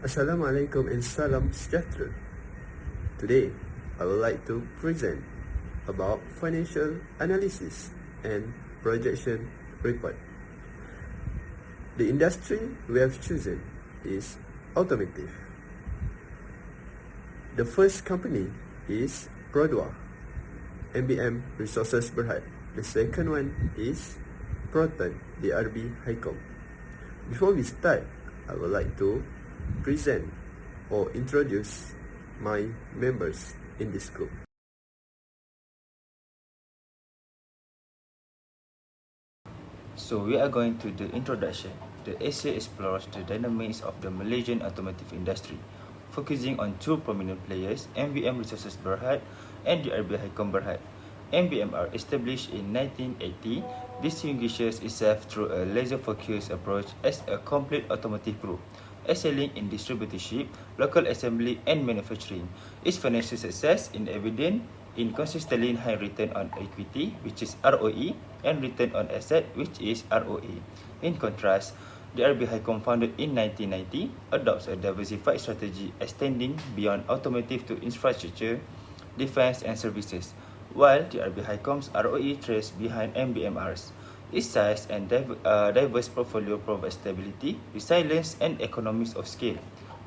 Assalamualaikum and salam sejahtera. Today, I would like to present about financial analysis and projection report. The industry we have chosen is automotive. The first company is Prodwa, MBM Resources Berhad. The second one is Proton, DRB Highcom. Before we start, I would like to present or introduce my members in this group. So we are going to the introduction. The essay explores the dynamics of the Malaysian automotive industry, focusing on two prominent players, MBM Resources Berhad and DRB Highcom Berhad. MBMR, established in 1980, distinguishes itself through a laser-focused approach as a complete automotive group, excelling in distributorship, local assembly and manufacturing. Its financial success is evident in consistently high return on equity, which is ROE, and return on asset, which is ROA. In contrast, the RB Highcom, founded in 1990, adopts a diversified strategy extending beyond automotive to infrastructure, defense and services, while the RB Highcom's ROE trails behind MBMR's. Its size and diverse portfolio provide stability, resilience and economies of scale,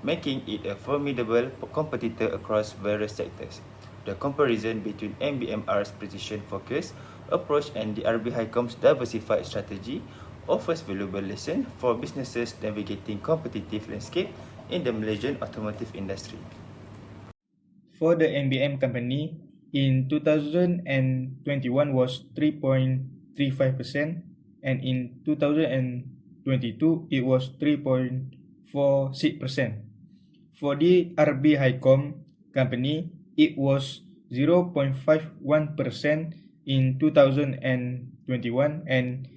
making it a formidable competitor across various sectors. The comparison between MBMR's precision-focused approach and the RB Highcom's diversified strategy offers valuable lessons for businesses navigating competitive landscape in the Malaysian automotive industry. For the MBM company, in 2021 was 3.35%, and in 2022 it was 3.46%. For the RB Highcom company, it was 0.51% in 2021 and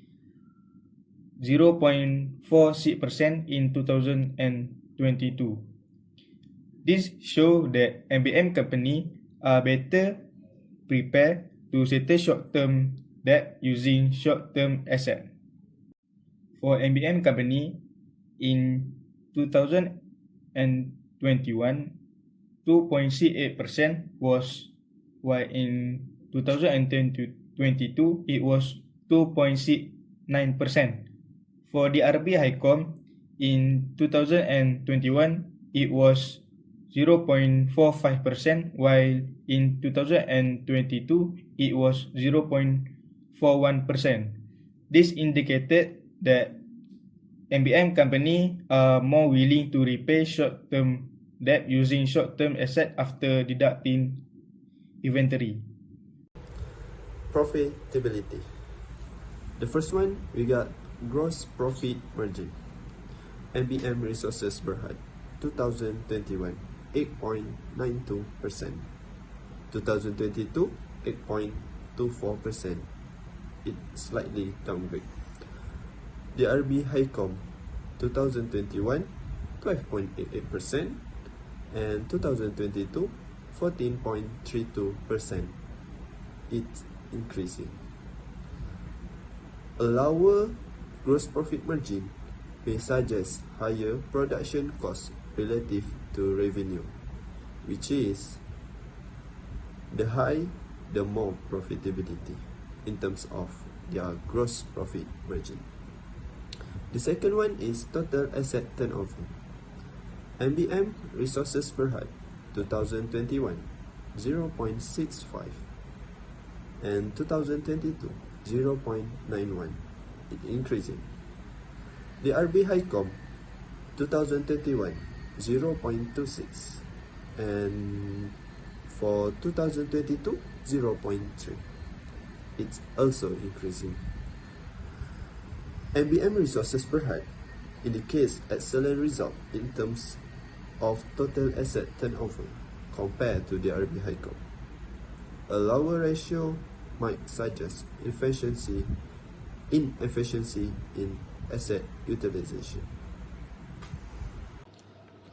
0.46% in 2022. This shows that MBM company are better prepared to settle short-term debt using short-term asset. For MBM company, in 2021, 2.68% was, while in 2022 it was 2.69%. For the RB Highcom, in 2021 it was 0.45%, while in 2022 it was 0.41%. This indicated that MBM company are more willing to repay short-term debt using short-term asset after deducting inventory. Profitability. The first one, we got gross profit margin. MBM Resources Berhad, 2021, 8.92%. 2022, 8.24%. It slightly downgrade. The RB Highcom, 2021, 12.88%, and 2022, 14.32%. It's increasing. A lower gross profit margin may suggest higher production costs relative to revenue, which is the higher the more profitability in terms of their gross profit margin. The second one is total asset turnover. MBM Resources Berhad, 2021, 0.65, and 2022, 0.91. It increasing. The RB Highcom, 2021, 0.26, and for 2022, 0.3. It's also increasing. MBM Resources Berhad indicates excellent result in terms of total asset turnover compared to the RB Highcom. A lower ratio might suggest inefficiency in asset utilization.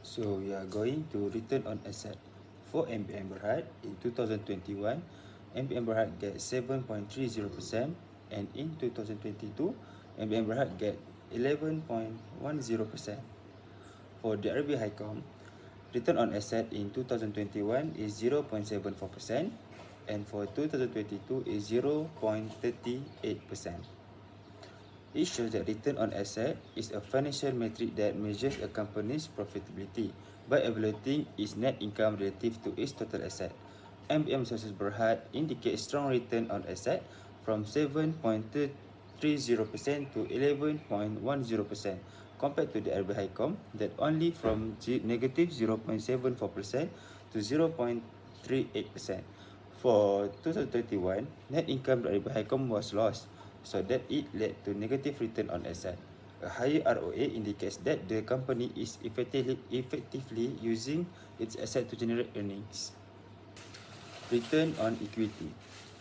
So we are going to return on asset. For MBM Berhad, in 2021, MBM Berhad get 7.30%, and in 2022, MBM Berhad get 11.10%. For DRB Highcom, return on asset in 2021 is 0.74% and for 2022 is 0.38%. It shows that return on asset is a financial metric that measures a company's profitability by evaluating its net income relative to its total asset. MBM Resources Berhad indicates strong return on asset from 7.30% to 11.10% compared to the RB Highcom that only from negative 0.74% to 0.38%. For 2021, net income RB Highcom was lost, so that it led to negative return on asset. A higher ROA indicates that the company is effectively using its asset to generate earnings. Return on equity.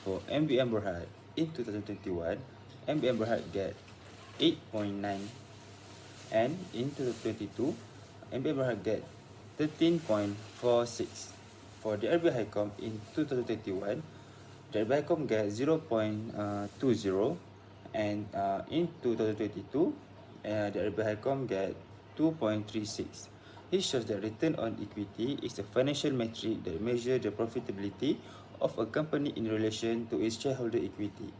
For MBM Berhad in 2021, MBM Berhad get 8.9 and in 2022, MBM Berhad get 13.46. For the RB Highcom in 2021, the RB Highcom get 0.20 and in 2022, the RB Highcom get 2.36. This shows that return on equity is a financial metric that measures the profitability of a company in relation to its shareholder equity.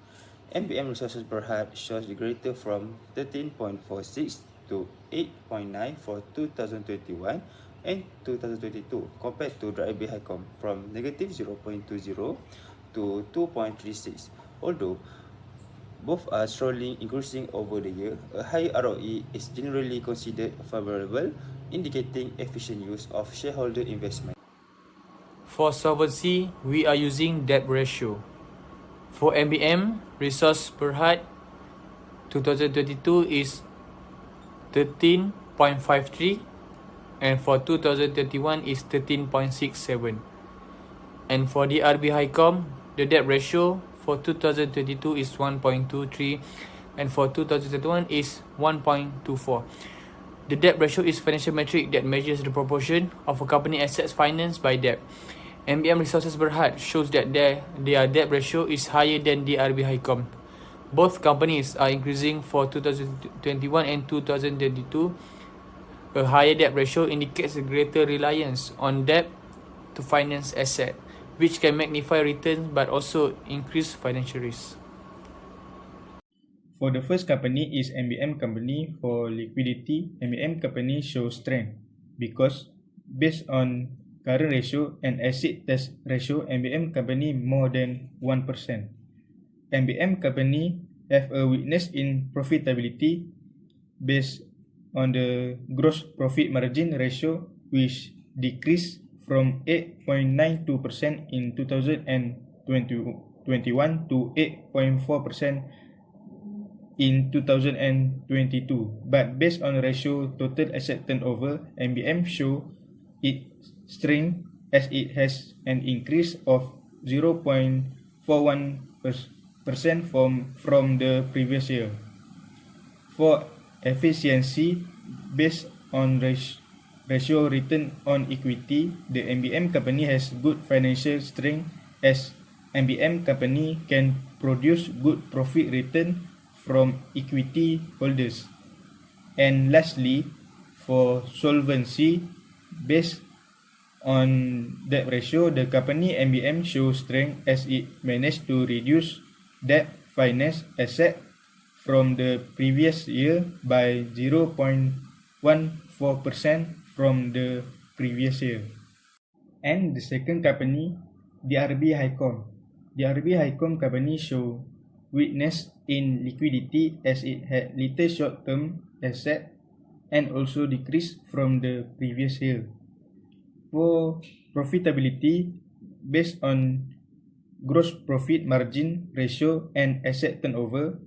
MBM Resources Berhad shows the greater from 13.46 to 8.9 for 2021 and 2022 compared to the RB Highcom from negative 0.20 to 2.36. Although both are slowly increasing over the year, a high ROE is generally considered favorable, indicating efficient use of shareholder investment. For solvency, we are using debt ratio. For MBM, resource Berhad 2022 is 13.53 and for 2021 is 13.67. And for the RB Highcom, the debt ratio for 2022 is 1.23 and for 2021 is 1.24. The debt ratio is a financial metric that measures the proportion of a company assets financed by debt. MBM Resources Berhad shows that their debt ratio is higher than the RB Highcom. Both companies are increasing for 2021 and 2022. A higher debt ratio indicates a greater reliance on debt to finance asset, which can magnify returns but also increase financial risk. For the first company is MBM company. For liquidity, MBM company shows strength because based on current ratio and acid test ratio, MBM company more than 1%. MBM company have a weakness in profitability based on the gross profit margin ratio, which decreased from 8.92% in 2021 to 8.4% in 2022. But based on ratio total asset turnover, MBM show its strength as it has an increase of 0.41% from the previous year. For efficiency, based on ratio return on equity, the MBM company has good financial strength as MBM company can produce good profit return from equity holders. And lastly, for solvency, based on debt ratio, the company MBM shows strength as it managed to reduce debt finance asset from the previous year by 0.14% from the previous year. And the second company, the RB Highcom. The RB Highcom company show weakness in liquidity as it had little short-term asset and also decreased from the previous year. For profitability, based on gross profit margin ratio and asset turnover,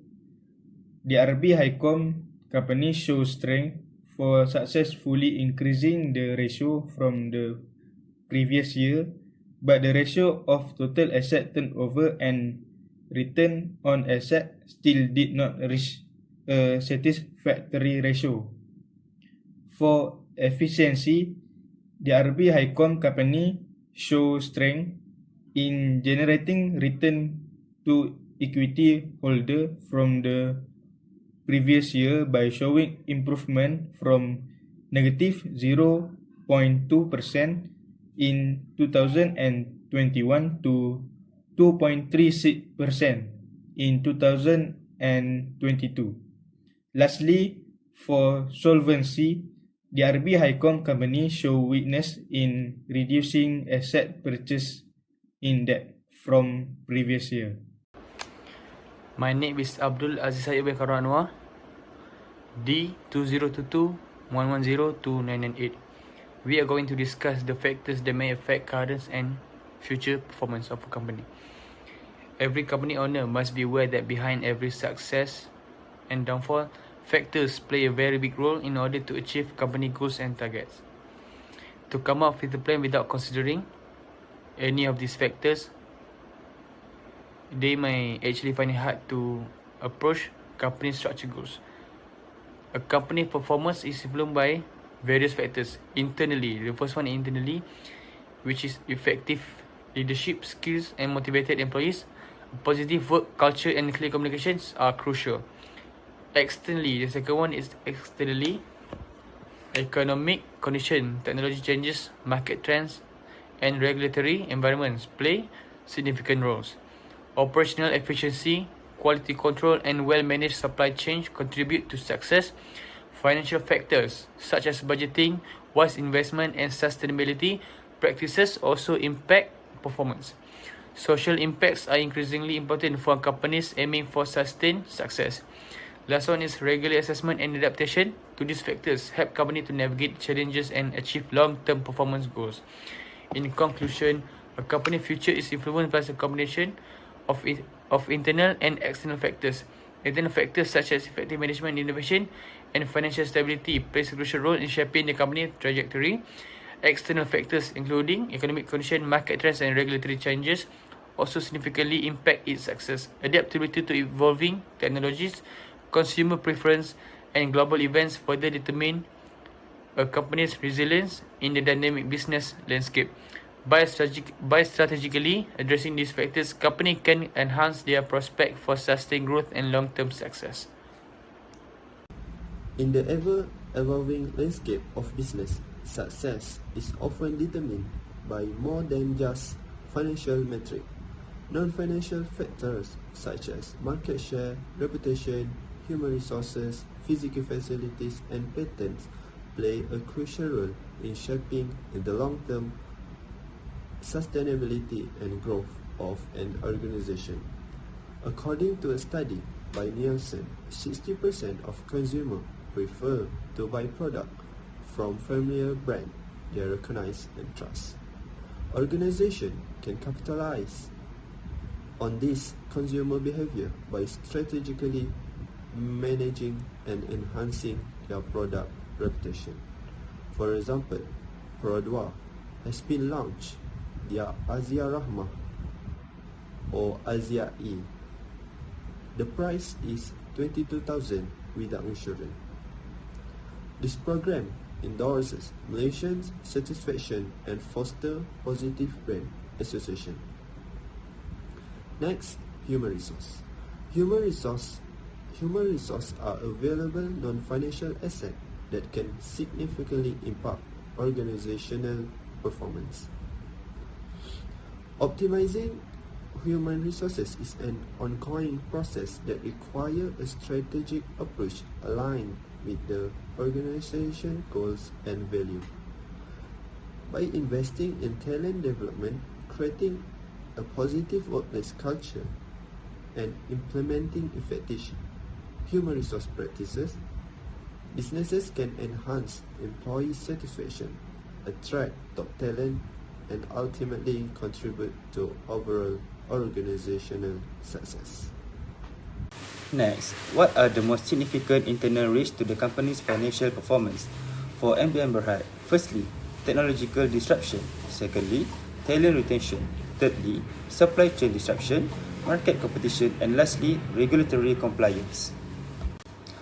the RB Highcom company shows strength for successfully increasing the ratio from the previous year, but the ratio of total asset turnover and return on asset still did not reach a satisfactory ratio. For efficiency, the RB Highcom company shows strength in generating return to equity holder from the previous year by showing improvement from negative 0.2% in 2021 to 2.36% in 2022. Lastly, for solvency, the RB Highcom company show weakness in reducing asset purchase in debt from previous year. My name is Abdul Aziz Syed bin Karun Anwar, D2022-110-2998. We are going to discuss the factors that may affect current and future performance of a company. Every company owner must be aware that behind every success and downfall, factors play a very big role in order to achieve company goals and targets. To come up with a plan without considering any of these factors, they may actually find it hard to approach company structure goals. A company performance is influenced by various factors. Internally, the first one internally, which is effective leadership skills and motivated employees. Positive work culture and clear communications are crucial. Externally, the second one is externally. Economic condition, technology changes, market trends, and regulatory environments play significant roles. Operational efficiency, quality control, and well-managed supply chain contribute to success. Financial factors such as budgeting, wise investment, and sustainability practices also impact performance. Social impacts are increasingly important for companies aiming for sustained success. Last one is regular assessment and adaptation to these factors help company to navigate challenges and achieve long-term performance goals. In conclusion, a company's future is influenced by a combination of internal and external factors. Internal factors such as effective management, innovation, and financial stability plays a crucial role in shaping the company's trajectory. External factors including economic condition, market trends, and regulatory changes also significantly impact its success. Adaptability to evolving technologies, consumer preference, and global events further determine a company's resilience in the dynamic business landscape. By strategically addressing these factors, company can enhance their prospect for sustained growth and long-term success. In the ever-evolving landscape of business, success is often determined by more than just financial metrics. Non-financial factors such as market share, reputation, human resources, physical facilities, and patents play a crucial role in shaping the long-term sustainability and growth of an organization. According to a study by Nielsen, 60% of consumers prefer to buy products from familiar brands they recognize and trust. Organizations can capitalize on this consumer behavior by strategically managing and enhancing their product reputation. For example, Prodwa has been launched via Azia Rahmah or Azia E. The price is 22,000 without insurance. This program endorses Malaysians' satisfaction and foster positive brand association. Next, human resource. Human resource are available non-financial assets that can significantly impact organizational performance. Optimizing human resources is an ongoing process that requires a strategic approach aligned with the organization goals and value. By investing in talent development, creating a positive workplace culture, and implementing effective human resource practices, businesses can enhance employee satisfaction, attract top talent, and ultimately contribute to overall organizational success. Next, what are the most significant internal risks to the company's financial performance? For MBM Berhad, firstly, technological disruption. Secondly, talent retention. Thirdly, supply chain disruption, market competition, and lastly, regulatory compliance.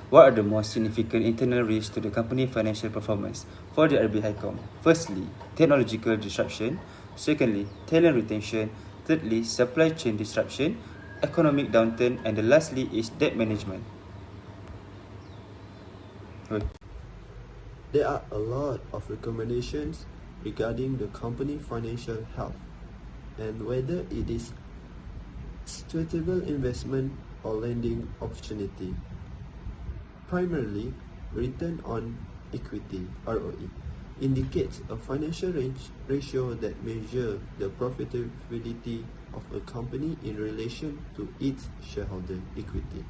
What are the most significant internal risks to the company's financial performance? For the RB Highcom, firstly, technological disruption. Secondly, talent retention. Thirdly, supply chain disruption, economic downturn, and the lastly is debt management. There are a lot of recommendations regarding the company financial health and whether it is suitable investment or lending opportunity. Primarily, return on equity (ROE) indicates a financial ratio that measures the profitability of a company in relation to its shareholder equity.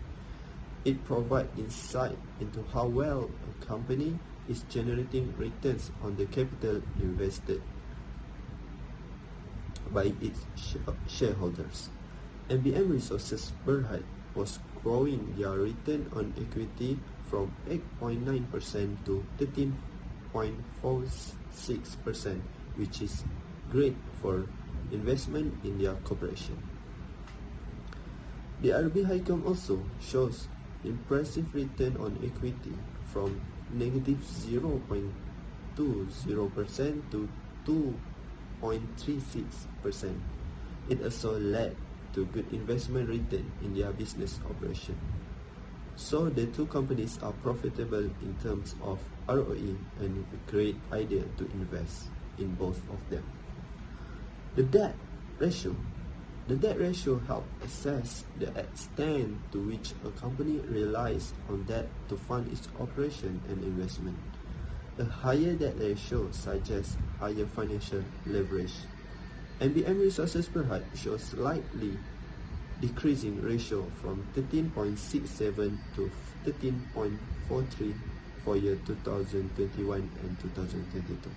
It provides insight into how well a company is generating returns on the capital invested by its shareholders. MBM Resources Berhad was growing their return on equity from 8.9% to 13.46%, which is great for investment in their corporation. The RB Highcom also shows impressive return on equity from negative 0.20% to 2.36%. It also led to good investment return in their business operation. So the two companies are profitable in terms of ROE and a great idea to invest in both of them. The debt ratio helps assess the extent to which a company relies on debt to fund its operation and investment. A higher debt ratio suggests higher financial leverage. MBM Resources Berhad shows slightly decreasing ratio from 13.67 to 13.43 for year 2021 and 2022.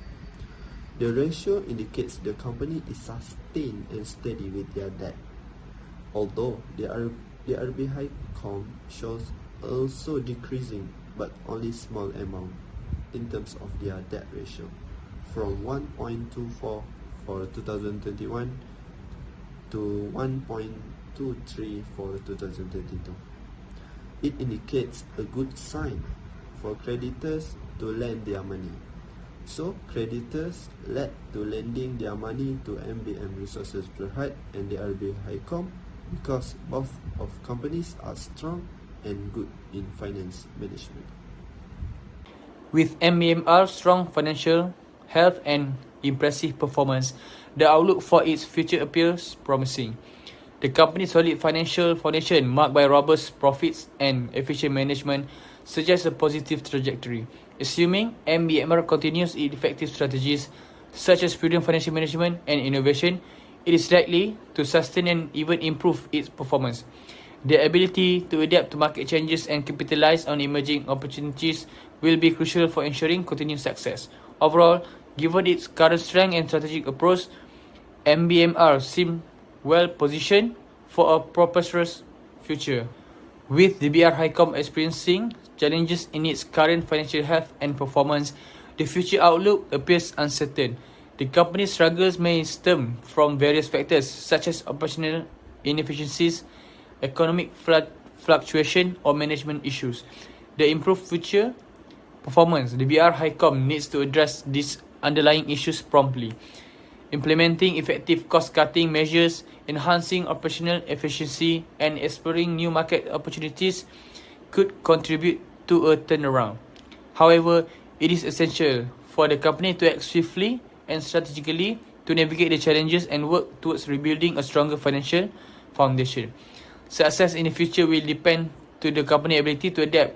The ratio indicates the company is sustained and steady with their debt, although the RB Highcom shows also decreasing but only small amount in terms of their debt ratio from 1.24 for 2021 to 1.23 for 2022. It indicates a good sign for creditors to lend their money. So creditors led to lending their money to MBM Resources Berhad and the RB Highcom because both of companies are strong and good in finance management. With MBMR's strong financial health and impressive performance, the outlook for its future appears promising. The company's solid financial foundation, marked by robust profits and efficient management, suggests a positive trajectory. Assuming MBMR continues its effective strategies such as prudent financial management and innovation, it is likely to sustain and even improve its performance. The ability to adapt to market changes and capitalize on emerging opportunities will be crucial for ensuring continued success. Overall, given its current strength and strategic approach, MBMR seems well positioned for a prosperous future. With the BR Highcom experiencing challenges in its current financial health and performance, the future outlook appears uncertain. The company's struggles may stem from various factors such as operational inefficiencies, economic fluctuation, or management issues. To improve future performance, the BR Highcom needs to address these underlying issues promptly. Implementing effective cost-cutting measures, enhancing operational efficiency, and exploring new market opportunities could contribute to a turnaround. However, it is essential for the company to act swiftly and strategically to navigate the challenges and work towards rebuilding a stronger financial foundation. Success in the future will depend to the company's ability to adapt,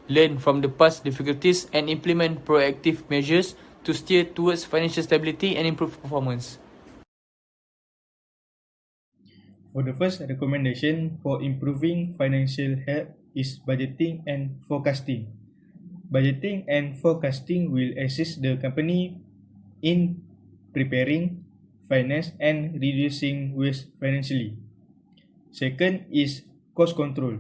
learn from the past difficulties, and implement proactive measures to steer towards financial stability and improve performance. For the first recommendation for improving financial health is budgeting and forecasting. Budgeting and forecasting will assist the company in preparing finance and reducing waste financially. Second is cost control.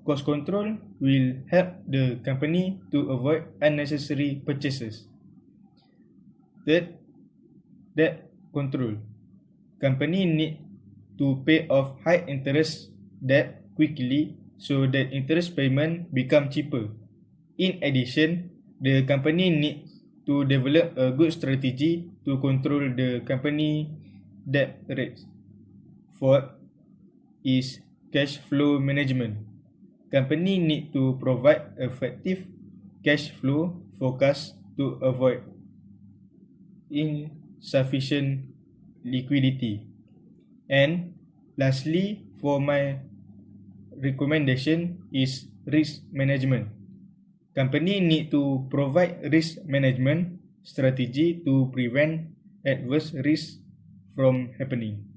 Cost control will help the company to avoid unnecessary purchases. Third, debt control. Company need to pay off high interest debt quickly so that interest payment become cheaper. In addition, the company needs to develop a good strategy to control the company debt rates. Fourth is cash flow management. Company need to provide effective cash flow forecast to avoid insufficient liquidity. And lastly, for my recommendation is risk management. Company need to provide risk management strategy to prevent adverse risks from happening.